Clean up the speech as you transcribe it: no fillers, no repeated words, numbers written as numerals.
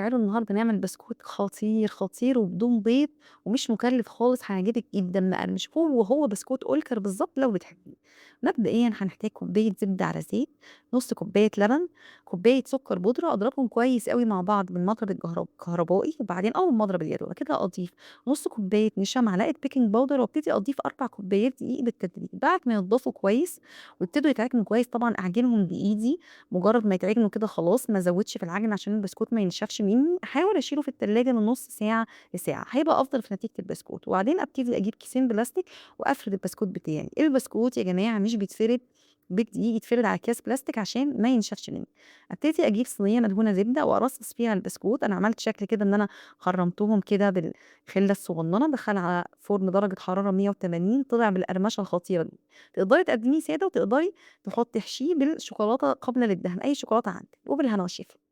تعالوا النهارده نعمل بسكوت خطير، خطير وبدون بيض ومش مكلف خالص، هيعجبِك جدًا مقرمش، هو بسكوت أولكر بالضبط لو بتحبيه. مبدئيًا هنحتاج كوباية زبدة على زيت، نُص كوباية لبن، كوباية سكر بودرة، أضربهم كويس أوي مع بعض بالمضرب الكهربائي، وبعدين أول ما أضرب اليدوية كده أضيف نُص كوباية نشا، معلقة بيكنج باودر، وابتدي أضيف 4 كوبايات دقيق بالتدريج. بعد ما يتضافوا كويس ويبتدوا يتعجنوا كويس، طبعًا أعجنهم بإيدي، مجرد ما يتعجنوا كده خلاص، ما ازودش في العجن عشان البسكوت ما ينشفش مني، احاول اشيله في التلاجة من نص ساعة لساعة، هيبقى افضل في نتيجة البسكوت. وبعدين ابتدي اجيب كيسين بلاستيك وافرد البسكوت بتاعي. البسكوت يا جماعة مش بيتفرد بالدقيق، يتفرد على اكياس بلاستيك عشان ما ينشفش مني. ابتدي اجيب صينية مدهونة زبدة وارصص فيها البسكوت. انا عملت شكل كده ان انا خرمتهم كده بالخلة الصغننة، دخلها على فرن درجة حرارة 180، طلع بالقرمشة الخطيرة دي. تقدري تقدميه سادة وتقدري تحشيه بالشوكولاتة قابلة للدهن، أي شوكولاتة عندِك، وبالهنا والشفا.